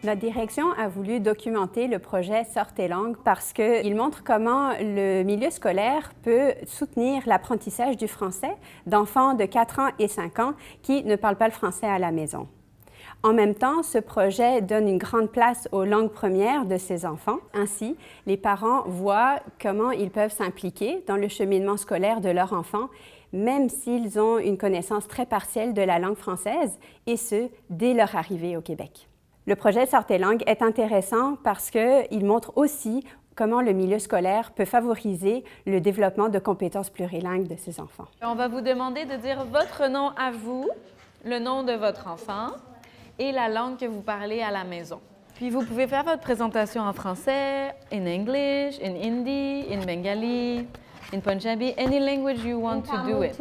Notre direction a voulu documenter le projet Sortez Langue parce qu'il montre comment le milieu scolaire peut soutenir l'apprentissage du français d'enfants de 4 ans et 5 ans qui ne parlent pas le français à la maison. En même temps, ce projet donne une grande place aux langues premières de ces enfants. Ainsi, les parents voient comment ils peuvent s'impliquer dans le cheminement scolaire de leur enfant, même s'ils ont une connaissance très partielle de la langue française, et ce, dès leur arrivée au Québec. Le projet Sortez Langue est intéressant parce qu'il montre aussi comment le milieu scolaire peut favoriser le développement de compétences plurilingues de ces enfants. On va vous demander de dire votre nom à vous, le nom de votre enfant et la langue que vous parlez à la maison. Puis vous pouvez faire votre présentation en français, in English, in Hindi, in Bengali, in Punjabi, any language you want to do it.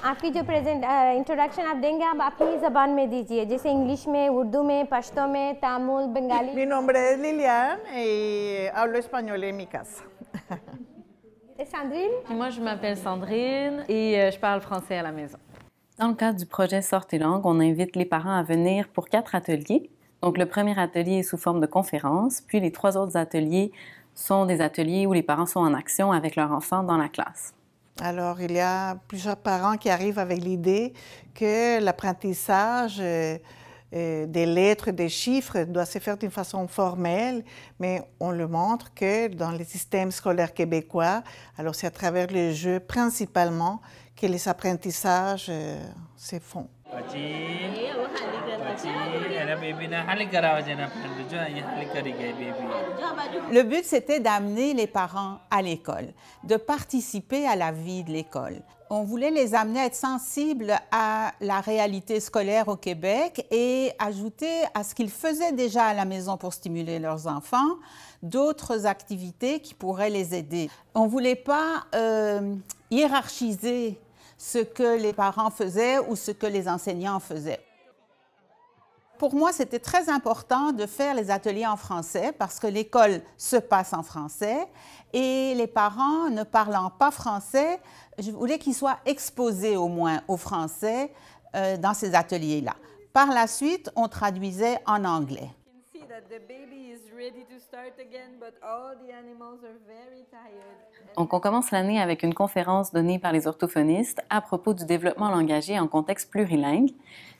आपकी जो इंट्रोडक्शन आप देंगे आप अपनी ज़बान में दीजिए, जैसे इंग्लिश में, उर्दू में, पश्तो में, तमिल, Bengali. Mi nombre es Lilian y hablo español en mi casa. Et Sandrine? Puis moi, je m'appelle Sandrine et je parle français à la maison. Dans le cadre du projet Sortez Langue, on invite les parents à venir pour 4 ateliers. Donc, le premier atelier est sous forme de conférence, puis les 3 autres ateliers sont des ateliers où les parents sont en action avec leur enfant dans la classe. Alors, il y a plusieurs parents qui arrivent avec l'idée que l'apprentissage des lettres, des chiffres doit se faire d'une façon formelle, mais on le montre que dans les systèmes scolaires québécois, alors c'est à travers le jeu principalement que les apprentissages se font. Le but, c'était d'amener les parents à l'école, de participer à la vie de l'école. On voulait les amener à être sensibles à la réalité scolaire au Québec et ajouter à ce qu'ils faisaient déjà à la maison pour stimuler leurs enfants, d'autres activités qui pourraient les aider. On ne voulait pas hiérarchiser ce que les parents faisaient ou ce que les enseignants faisaient. Pour moi, c'était très important de faire les ateliers en français parce que l'école se passe en français et les parents ne parlant pas français, je voulais qu'ils soient exposés au moins au français dans ces ateliers-là. Par la suite, on traduisait en anglais. Donc, on commence l'année avec une conférence donnée par les orthophonistes à propos du développement langagier en contexte plurilingue.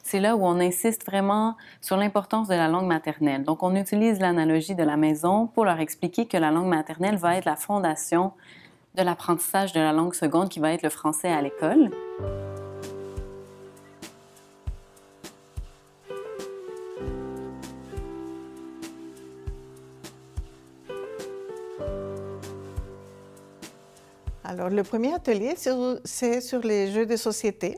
C'est là où on insiste vraiment sur l'importance de la langue maternelle. Donc, on utilise l'analogie de la maison pour leur expliquer que la langue maternelle va être la fondation de l'apprentissage de la langue seconde qui va être le français à l'école. Alors, le premier atelier, c'est sur les jeux de société.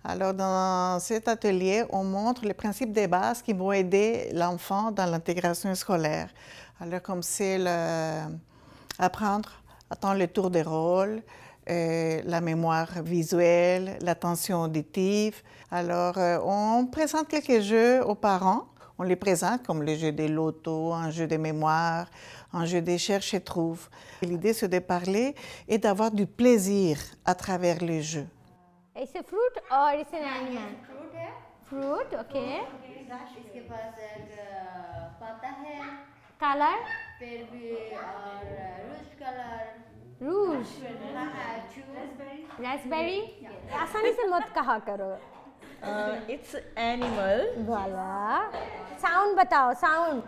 Alors, dans cet atelier, on montre les principes de base qui vont aider l'enfant dans l'intégration scolaire. Alors, comme c'est apprendre à temps le tour de rôle, la mémoire visuelle, l'attention auditive. Alors, on présente quelques jeux aux parents. On les présente comme le jeu des lotos, un jeu de mémoire, un jeu des cherche et trouve. L'idée, c'est de parler et d'avoir du plaisir à travers les jeux. It's a fruit or it's an animal? Fruit, okay. इसके पास एक पत्ता है, Color? फिर भी और रूज colour, Rouge. Raspberry? आसानी से मत कहा करो. It's animal. Voilà. Sound बताओ, sound.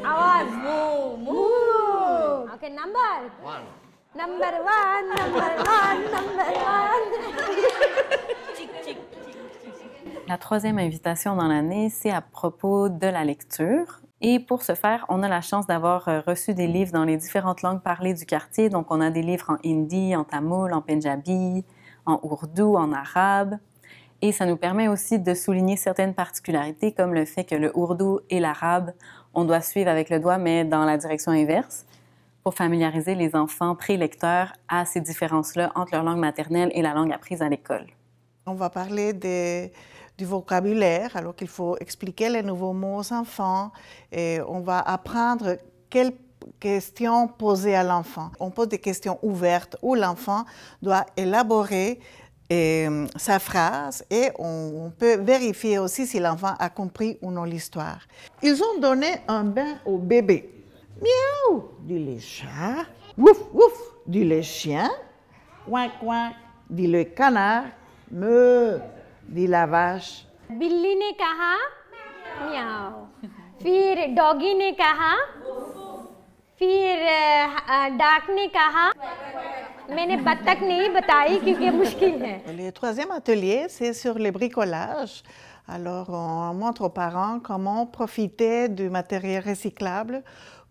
आवाज. Moo. Okay, number. 1. Number 1, number 1, number 1. La troisième invitation dans l'année, c'est à propos de la lecture. Et pour ce faire, on a la chance d'avoir reçu des livres dans les différentes langues parlées du quartier. Donc, on a des livres en hindi, en tamoul, en punjabi, en ourdou, en arabe. Et ça nous permet aussi de souligner certaines particularités, comme le fait que le ourdou et l'arabe, on doit suivre avec le doigt, mais dans la direction inverse, pour familiariser les enfants prélecteurs à ces différences-là entre leur langue maternelle et la langue apprise à l'école. On va parler du vocabulaire, alors qu'il faut expliquer les nouveaux mots aux enfants. Et on va apprendre quelles questions poser à l'enfant. On pose des questions ouvertes où l'enfant doit élaborer sa phrase et on peut vérifier aussi si l'enfant a compris ou non l'histoire. Ils ont donné un bain au bébé. Miaou, dit les chats. Wouf, wouf, dit les chiens. Ouin, ouin, dit le canard. Meu, dit la vache. बिल्ली ने कहा म्याओ, फिर डॉगी ने कहा, फिर डाक ने कहा. मैंने बत्तख नहीं बताई क्योंकि मुश्किल है. Le troisième atelier, c'est sur le bricolage. Alors, on montre aux parents comment profiter du matériel recyclable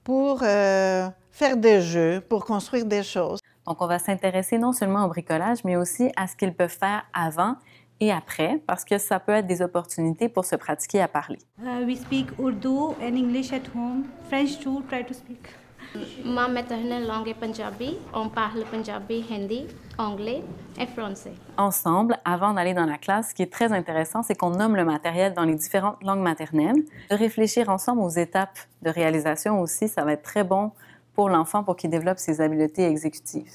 pour faire des jeux, pour construire des choses. Donc, on va s'intéresser non seulement au bricolage, mais aussi à ce qu'ils peuvent faire avant et après, parce que ça peut être des opportunités pour se pratiquer à parler. We speak Urdu and English at home. French too, try to speak. Ma maternelle langue est Punjabi. On parle Punjabi, Hindi, anglais et français. Ensemble, avant d'aller dans la classe, ce qui est très intéressant, c'est qu'on nomme le matériel dans les différentes langues maternelles. De réfléchir ensemble aux étapes de réalisation aussi, ça va être très bon pour l'enfant pour qu'il développe ses habiletés exécutives.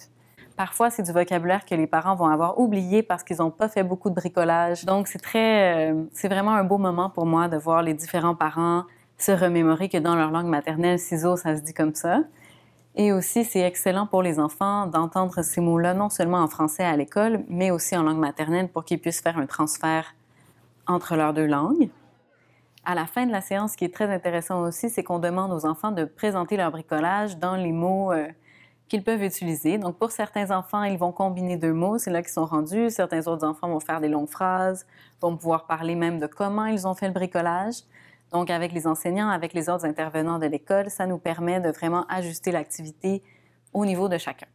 Parfois, c'est du vocabulaire que les parents vont avoir oublié parce qu'ils n'ont pas fait beaucoup de bricolage. Donc, c'est vraiment un beau moment pour moi de voir les différents parents se remémorer que dans leur langue maternelle, ciseaux, ça se dit comme ça. Et aussi, c'est excellent pour les enfants d'entendre ces mots-là, non seulement en français à l'école, mais aussi en langue maternelle pour qu'ils puissent faire un transfert entre leurs deux langues. À la fin de la séance, ce qui est très intéressant aussi, c'est qu'on demande aux enfants de présenter leur bricolage dans les mots qu'ils peuvent utiliser. Donc, pour certains enfants, ils vont combiner 2 mots, c'est là qu'ils sont rendus. Certains autres enfants vont faire des longues phrases, vont pouvoir parler même de comment ils ont fait le bricolage. Donc, avec les enseignants, avec les autres intervenants de l'école, ça nous permet de vraiment ajuster l'activité au niveau de chacun.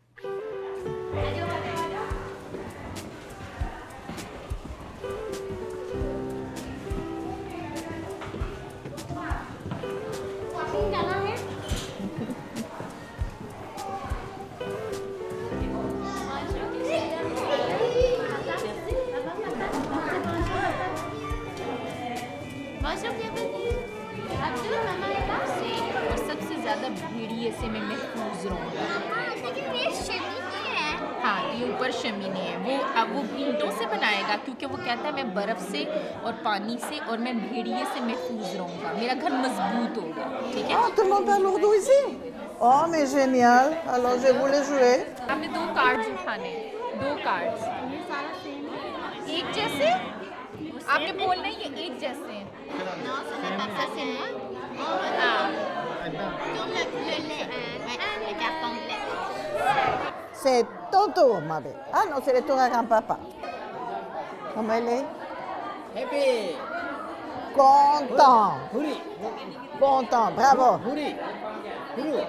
भेड़िए से मैं महफूज रहूँगा। लेकिन ये शमीने है। हाँ, ये ऊपर शमीने है। वो ईंटों से बनाएगा क्योंकि वो कहता है मैं बर्फ से और पानी से और मैं भेड़िए से महफूज रहूँगा। मेरा घर मजबूत होगा। ठीक है? Ah, tout le monde parle ourdou ici? Oh, mais génial! Alors, je voulais jouer. हमें 2 कार्ड्स उठाने, 2 कार्ड्स। एक जैसे? आपने बोलना है ये एक जैसे हैं। Non, ce n'est pas ça, c'est moi. Comme le lait, le carton de lait. C'est ton tour, ma belle. Ah non, c'est le tour à grand-papa. Comment elle est? Happy. Content. Huri. Content, bravo. Huri. Huri.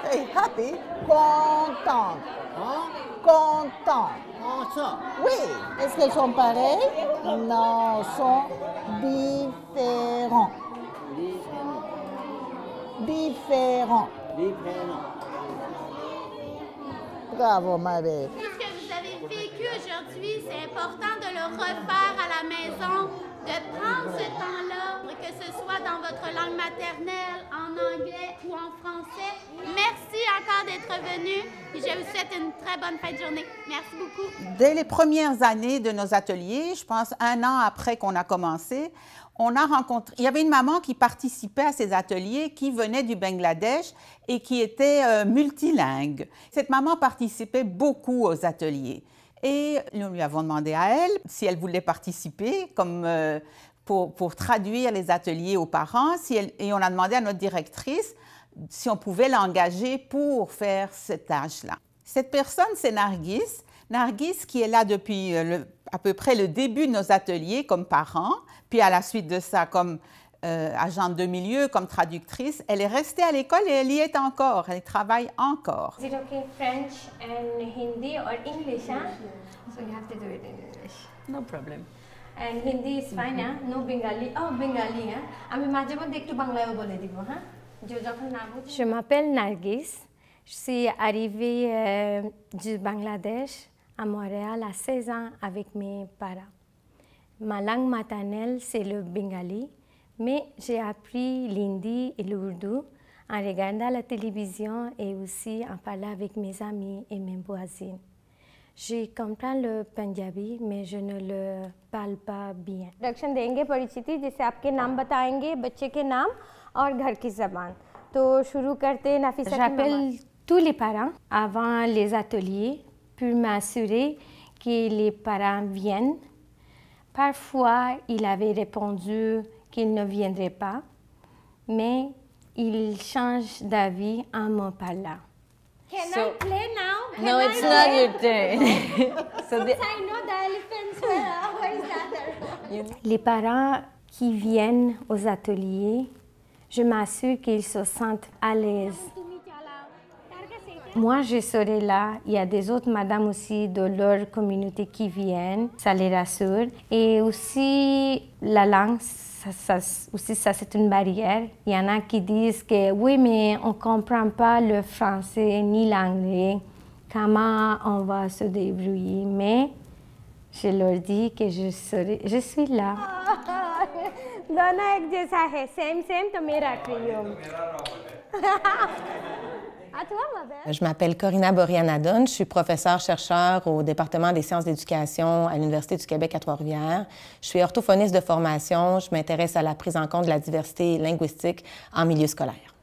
Hey, happy. Content. Hein? Content. Oh, ça. Oui. Est-ce qu'elles sont pareilles? Non, sont différents. Différents. Différent. Bravo, ma belle. Tout ce que vous avez vécu aujourd'hui, c'est important de le refaire à la maison, de prendre ce temps-là, que ce soit dans votre langue maternelle, en anglais ou en français. Merci encore d'être venu. Je vous souhaite une très bonne fin de journée. Merci beaucoup. Dès les premières années de nos ateliers, je pense 1 an après qu'on a commencé, on a rencontré, il y avait une maman qui participait à ces ateliers qui venait du Bangladesh et qui était multilingue. Cette maman participait beaucoup aux ateliers et nous lui avons demandé à elle si elle voulait participer comme pour traduire les ateliers aux parents et on a demandé à notre directrice si on pouvait l'engager pour faire cette tâche-là. Cette personne, c'est Nargis. Nargis qui est là depuis à peu près le début de nos ateliers comme parent, puis à la suite de ça comme agente de milieu, comme traductrice. Elle est restée à l'école et elle y est encore, elle travaille encore. Is it okay French and Hindi or English? Huh? So you have to do it in English. No problem. And Hindi is fine, huh? No Bengali. Oh, Bengali, hein? আমি মাঝে মধ্যে একটু বাংলায়ও বলে দিব, হ্যাঁ? Je m'appelle Nargis. Je suis arrivée du Bangladesh à Montréal à 16 ans avec mes parents. Ma langue maternelle, c'est le bengali, mais j'ai appris l'hindi et l'ourdou en regardant la télévision et aussi en parlant avec mes amis et mes voisines. Je comprends le Punjabi, mais je ne le parle pas bien. Introduction देंगे परिचिति, जैसे आपके नाम बताएंगे, बच्चे के नाम और घर की ज़बान. तो शुरू करते हैं Nafisa. J'appelle tous les parents avant les ateliers pour m'assurer que les parents viennent. Parfois, il avait répondu qu'il ne viendrait pas, mais il change d'avis en me parlant. Can I play now? No, it's not your turn. So I know the elephants. Where is the other? Les parents qui viennent aux ateliers, je m'assure qu'ils se sentent à l'aise. Moi, je serai là. Il y a des autres madames aussi de leur communauté qui viennent. Ça les rassure. Et aussi, la langue, ça c'est une barrière. Il y en a qui disent que oui, mais on ne comprend pas le français ni l'anglais. Comment on va se débrouiller? Mais je leur dis que je suis là. दोनों एक जैसा है, सेम तो मेरा क्रियोम. Je m'appelle Corina Borianadon, je suis professeure-chercheur au département des sciences d'éducation à l'Université du Québec à Trois-Rivières. Je suis orthophoniste de formation, je m'intéresse à la prise en compte de la diversité linguistique en milieu scolaire.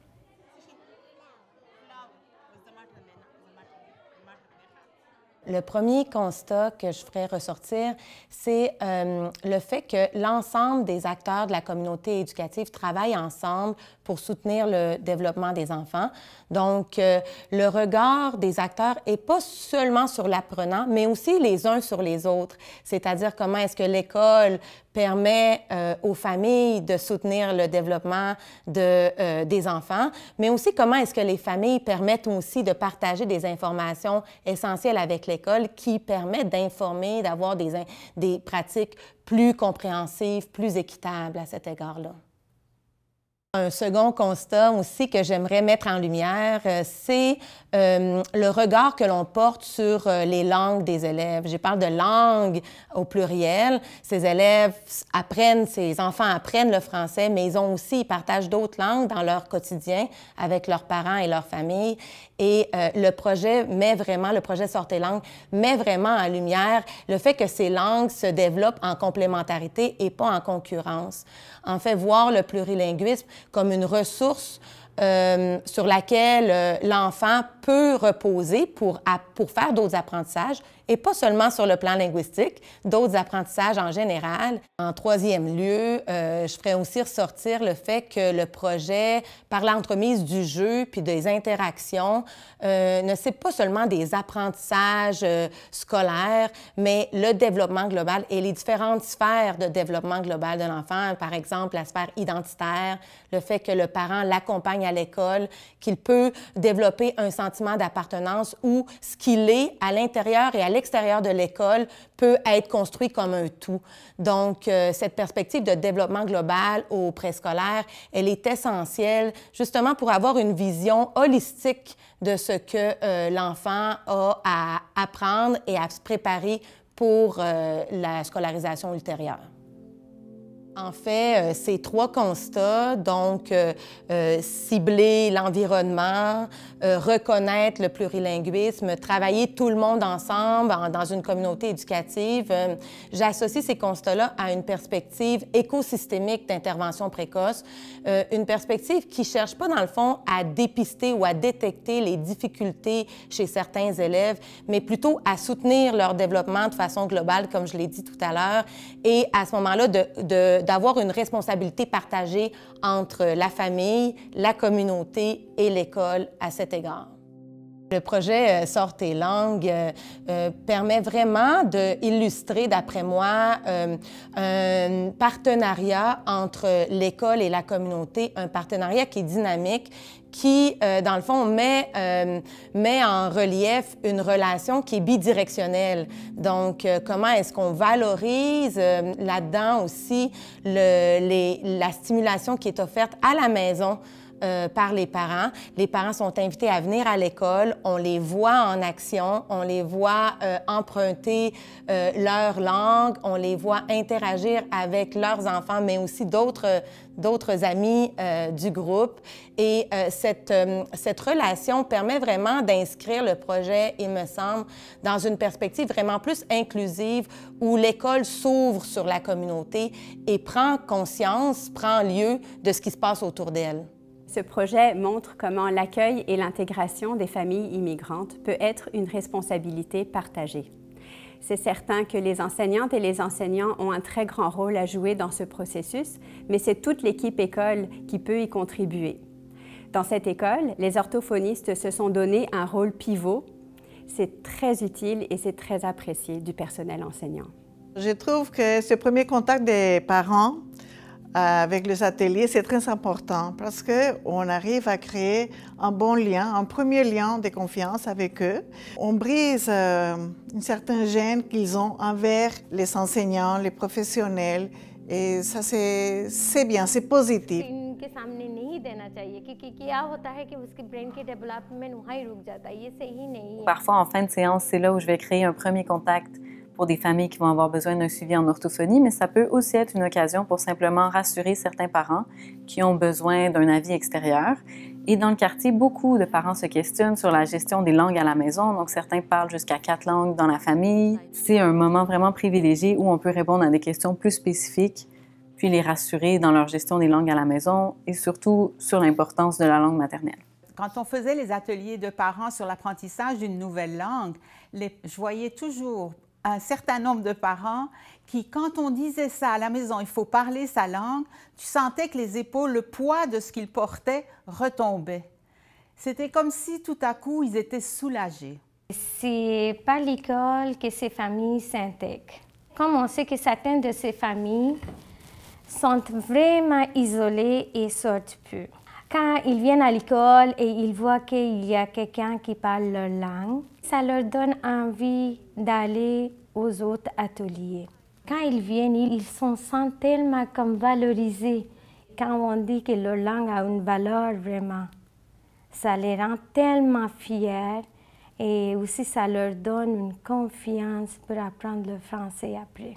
Le premier constat que je ferais ressortir, c'est le fait que l'ensemble des acteurs de la communauté éducative travaillent ensemble pour soutenir le développement des enfants. Donc, le regard des acteurs n'est pas seulement sur l'apprenant, mais aussi les uns sur les autres. C'est-à-dire comment est-ce que l'école permet aux familles de soutenir le développement des enfants, mais aussi comment est-ce que les familles permettent aussi de partager des informations essentielles avec l'école qui permettent d'informer, d'avoir des pratiques plus compréhensives, plus équitables à cet égard-là. Un second constat aussi que j'aimerais mettre en lumière, c'est le regard que l'on porte sur les langues des élèves. Je parle de langue au pluriel. Ces enfants apprennent le français, mais ils partagent d'autres langues dans leur quotidien avec leurs parents et leurs familles. Et le projet Sortez Langue met vraiment en lumière le fait que ces langues se développent en complémentarité et pas en concurrence. En fait, voir le plurilinguisme comme une ressource sur laquelle l'enfant peut reposer pour faire d'autres apprentissages, et pas seulement sur le plan linguistique, d'autres apprentissages en général. En troisième lieu, je ferais aussi ressortir le fait que le projet, par l'entremise du jeu puis des interactions, ne c'est pas seulement des apprentissages scolaires, mais le développement global et les différentes sphères de développement global de l'enfant. Par exemple, la sphère identitaire, le fait que le parent l'accompagne à l'école, qu'il peut développer un sentiment d'appartenance où ce qu'il est à l'intérieur et à l'extérieur de l'école peut être construit comme un tout. Donc, cette perspective de développement global au préscolaire, elle est essentielle justement pour avoir une vision holistique de ce que l'enfant a à apprendre et à se préparer pour la scolarisation ultérieure. En fait, ces trois constats, donc cibler l'environnement, reconnaître le plurilinguisme, travailler tout le monde ensemble dans une communauté éducative, j'associe ces constats-là à une perspective écosystémique d'intervention précoce, une perspective qui ne cherche pas, dans le fond, à dépister ou à détecter les difficultés chez certains élèves, mais plutôt à soutenir leur développement de façon globale, comme je l'ai dit tout à l'heure, et à ce moment-là, d'avoir une responsabilité partagée entre la famille, la communauté et l'école à cet égard. Le projet Sortez Langue permet vraiment d'illustrer, d'après moi, un partenariat entre l'école et la communauté, un partenariat qui est dynamique, qui, dans le fond, met en relief une relation qui est bidirectionnelle. Donc, comment est-ce qu'on valorise là-dedans aussi la stimulation qui est offerte à la maison par les parents. Les parents sont invités à venir à l'école, on les voit en action, on les voit emprunter leur langue, on les voit interagir avec leurs enfants, mais aussi d'autres amis du groupe. Et cette relation permet vraiment d'inscrire le projet, il me semble, dans une perspective vraiment plus inclusive où l'école s'ouvre sur la communauté et prend conscience, prend lieu de ce qui se passe autour d'elle. Ce projet montre comment l'accueil et l'intégration des familles immigrantes peut être une responsabilité partagée. C'est certain que les enseignantes et les enseignants ont un très grand rôle à jouer dans ce processus, mais c'est toute l'équipe école qui peut y contribuer. Dans cette école, les orthophonistes se sont donné un rôle pivot. C'est très utile et c'est très apprécié du personnel enseignant. Je trouve que ce premier contact des parents avec les ateliers, c'est très important parce qu'on arrive à créer un bon lien, un premier lien de confiance avec eux. On brise une certaine gêne qu'ils ont envers les enseignants, les professionnels, et ça c'est bien, c'est positif. Parfois, en fin de séance, c'est là où je vais créer un premier contact pour des familles qui vont avoir besoin d'un suivi en orthophonie, mais ça peut aussi être une occasion pour simplement rassurer certains parents qui ont besoin d'un avis extérieur. Et dans le quartier, beaucoup de parents se questionnent sur la gestion des langues à la maison, donc certains parlent jusqu'à 4 langues dans la famille. C'est un moment vraiment privilégié où on peut répondre à des questions plus spécifiques, puis les rassurer dans leur gestion des langues à la maison et surtout sur l'importance de la langue maternelle. Quand on faisait les ateliers de parents sur l'apprentissage d'une nouvelle langue, je voyais toujours un certain nombre de parents qui, quand on disait ça à la maison, il faut parler sa langue, tu sentais que les épaules, le poids de ce qu'ils portaient retombait. C'était comme si tout à coup, ils étaient soulagés. C'est par l'école que ces familles s'intègrent. Comme on sait que certaines de ces familles sont vraiment isolées et sortent peu. Quand ils viennent à l'école et ils voient qu'il y a quelqu'un qui parle leur langue, ça leur donne envie d'aller aux autres ateliers. Quand ils viennent, ils se sentent tellement comme valorisés. Quand on dit que leur langue a une valeur vraiment, ça les rend tellement fiers et aussi ça leur donne une confiance pour apprendre le français après.